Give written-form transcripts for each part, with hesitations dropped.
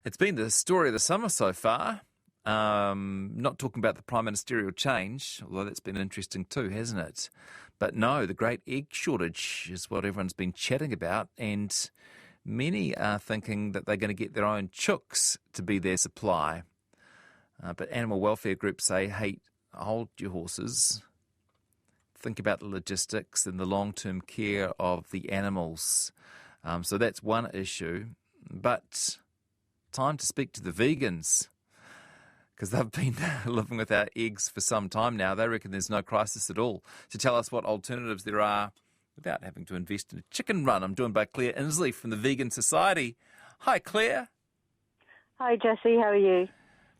It's been the story of the summer so far. Not talking about the prime ministerial change, although that's been interesting too, hasn't it? But no, the great egg shortage is what everyone's been chatting about, and many are thinking that they're going to get their own chooks to be their supply. But animal welfare groups say, hey, hold your horses. Think about the logistics and the long-term care of the animals. So that's one issue. But time to speak to the vegans, because they've been living without eggs for some time now. They reckon there's no crisis at all. To tell us what alternatives there are without having to invest in a chicken run, I'm joined by Claire Insley from the Vegan Society. Hi, Claire. Hi, Jesse. How are you?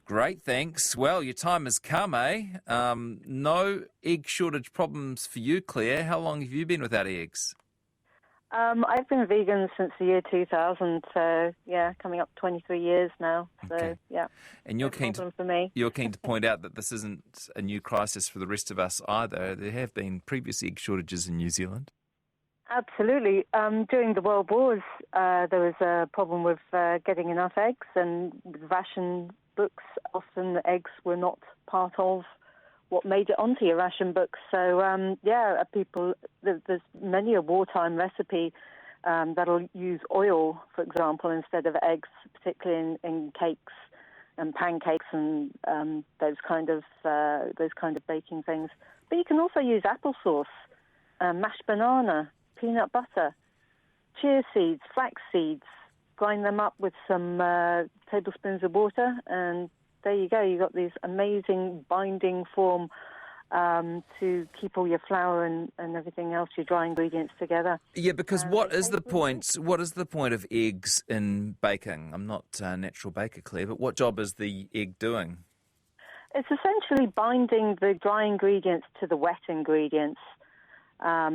Great, thanks. Well, your time has come, eh? No egg shortage problems for you, Claire. How long have you been without eggs? I've been vegan since the year 2000, so coming up 23 years now. So Okay. yeah, And you're keen to, for me. you're keen to point out that this isn't a new crisis for the rest of us either. There have been previous egg shortages in New Zealand. Absolutely. During the World Wars, there was a problem with getting enough eggs, and with ration books, often the eggs were not part of what made it onto your ration books. So, there's many a wartime recipe that'll use oil, for example, instead of eggs, particularly in cakes and pancakes and those kind of baking things. But you can also use applesauce, mashed banana, peanut butter, chia seeds, flax seeds. Grind them up with some tablespoons of water, and there you go. You've got this amazing binding form to keep all your flour and everything else, your dry ingredients together. Yeah, because what is the point? What is the point of eggs in baking? I'm not a natural baker, Claire, but what job is the egg doing? It's essentially binding the dry ingredients to the wet ingredients,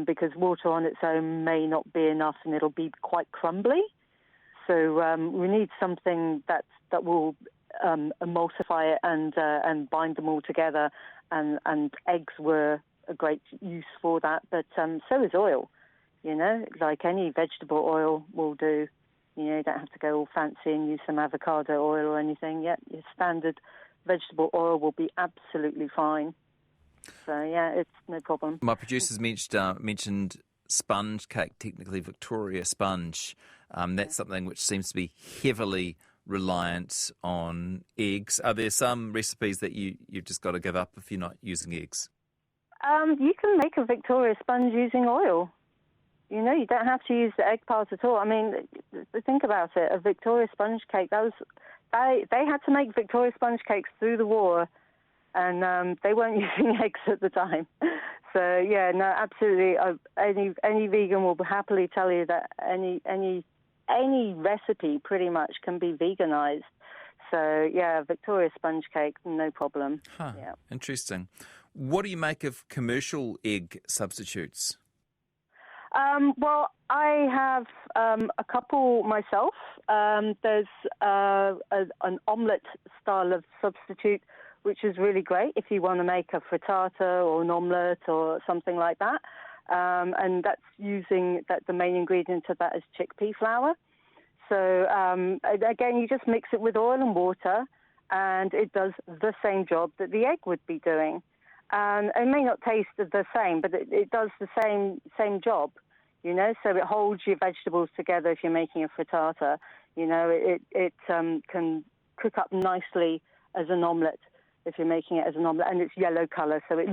because water on its own may not be enough, and it'll be quite crumbly. So we need something that will emulsify it and bind them all together, and eggs were a great use for that. But so is oil, like any vegetable oil will do. You don't have to go all fancy and use some avocado oil or anything. Yeah, your standard vegetable oil will be absolutely fine. So yeah, it's no problem. My producers mentioned sponge cake, technically Victoria sponge. That's something which seems to be heavily reliant on eggs. Are there some recipes that you've just got to give up if you're not using eggs? You can make a Victoria sponge using oil. You don't have to use the egg part at all. I mean, think about it. A Victoria sponge cake, they had to make Victoria sponge cakes through the war, and they weren't using eggs at the time. So, yeah, no, absolutely. Any vegan will happily tell you that any recipe pretty much can be veganized. So, yeah, Victoria sponge cake, no problem. Huh, yeah. Interesting. What do you make of commercial egg substitutes? Well, I have a couple myself. There's an omelette style of substitute, which is really great if you want to make a frittata or an omelette or something like that. And that's using the main ingredient of that is chickpea flour. So again, you just mix it with oil and water, and it does the same job that the egg would be doing. It may not taste the same, but it does the same job, So it holds your vegetables together if you're making a frittata. It can cook up nicely as an omelette if you're making it as an omelette, and it's yellow colour, so it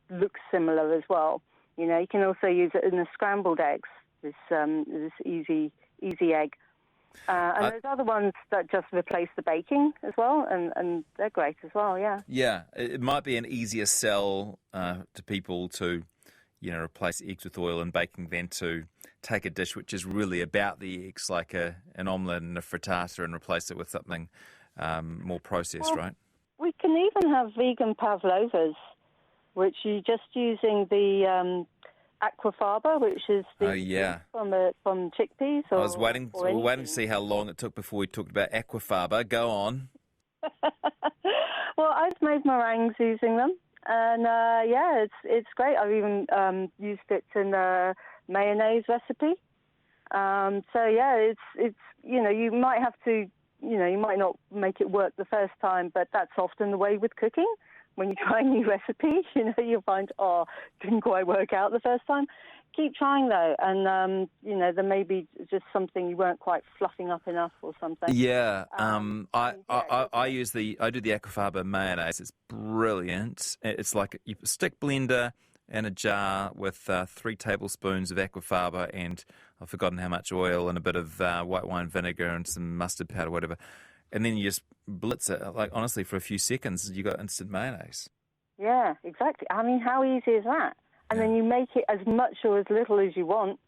looks similar as well. You can also use it in the scrambled eggs. This easy egg. And there's other ones that just replace the baking as well, and they're great as well, yeah. Yeah, it might be an easier sell to people to, replace eggs with oil and baking than to take a dish which is really about the eggs, like an omelette and a frittata, and replace it with something more processed, right? We can even have vegan pavlovas, which you're just using the aquafaba, which is from chickpeas. I was waiting to see how long it took before we talked about aquafaba. Go on. Well, I've made meringues using them, and it's great. I've even used it in a mayonnaise recipe. It's you might have to you might not make it work the first time, but that's often the way with cooking. When you try a new recipe, you'll find, didn't quite work out the first time. Keep trying though, and there may be just something you weren't quite fluffing up enough or something. Yeah, I do the aquafaba mayonnaise. It's brilliant. It's like you stick blender in a jar with 3 tablespoons of aquafaba and I've forgotten how much oil and a bit of white wine vinegar and some mustard powder, whatever. And then you just blitz it. Like, honestly, for a few seconds, you got instant mayonnaise. Yeah, exactly. I mean, how easy is that? And then you make it as much or as little as you want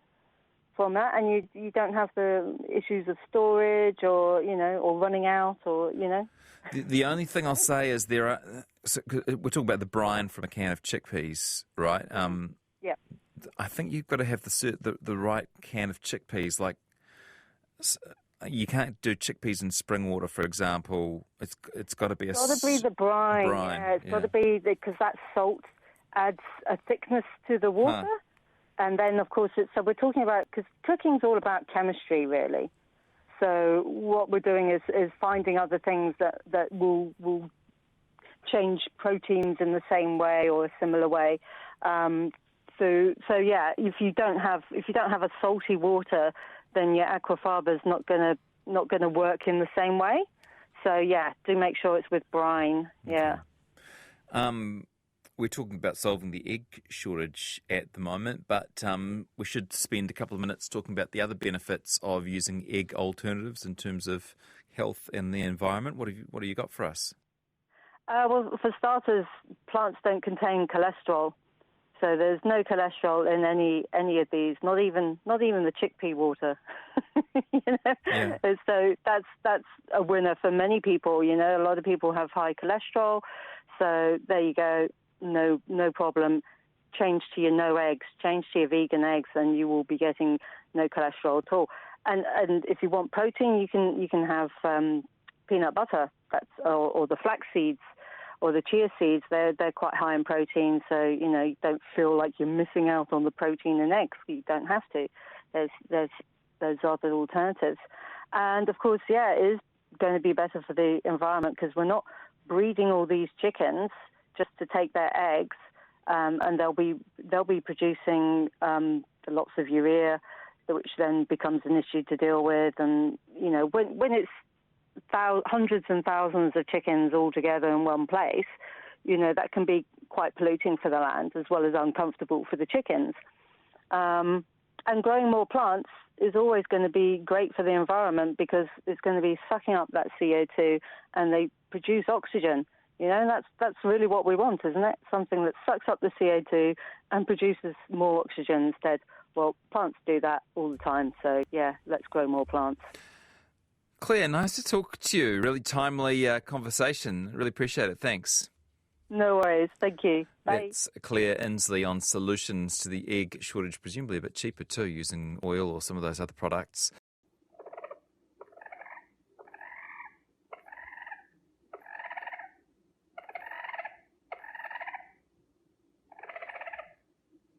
from that, and you don't have the issues of storage or running out or. The only thing I'll say is we're talking about the brine from a can of chickpeas, right? Yeah. I think you've got to have the right can of chickpeas. Like, you can't do chickpeas in spring water, for example. It's got to be It's got to be the brine. Yeah, it's got to be because that salt adds a thickness to the water. And then, of course, so we're talking about, because cooking's all about chemistry, really. So what we're doing is finding other things that will change proteins in the same way or a similar way. So yeah, if you don't have a salty water, then your aquafaba is not gonna work in the same way. So yeah, do make sure it's with brine. Yeah. Okay. We're talking about solving the egg shortage at the moment, but we should spend a couple of minutes talking about the other benefits of using egg alternatives in terms of health and the environment. What have you got for us? Well, for starters, plants don't contain cholesterol, so there's no cholesterol in any of these. Not even the chickpea water. Yeah. So that's a winner for many people. A lot of people have high cholesterol, so there you go. No problem. Change to your no eggs. Change to your vegan eggs, and you will be getting no cholesterol at all. And if you want protein, you can have peanut butter. Or the flax seeds, or the chia seeds. They're quite high in protein, so you don't feel like you're missing out on the protein in eggs. You don't have to. There's those other alternatives, and of course, yeah, it is going to be better for the environment because we're not breeding all these chickens just to take their eggs, and they'll be producing lots of urea, which then becomes an issue to deal with. And when it's hundreds and thousands of chickens all together in one place, that can be quite polluting for the land as well as uncomfortable for the chickens. And growing more plants is always going to be great for the environment because it's going to be sucking up that CO2, and they produce oxygen. That's really what we want, isn't it? Something that sucks up the CO2 and produces more oxygen instead. Well, plants do that all the time, so yeah, let's grow more plants. Claire, nice to talk to you. Really timely conversation. Really appreciate it. Thanks. No worries. Thank you. Bye. That's Claire Insley on solutions to the egg shortage, presumably a bit cheaper too, using oil or some of those other products.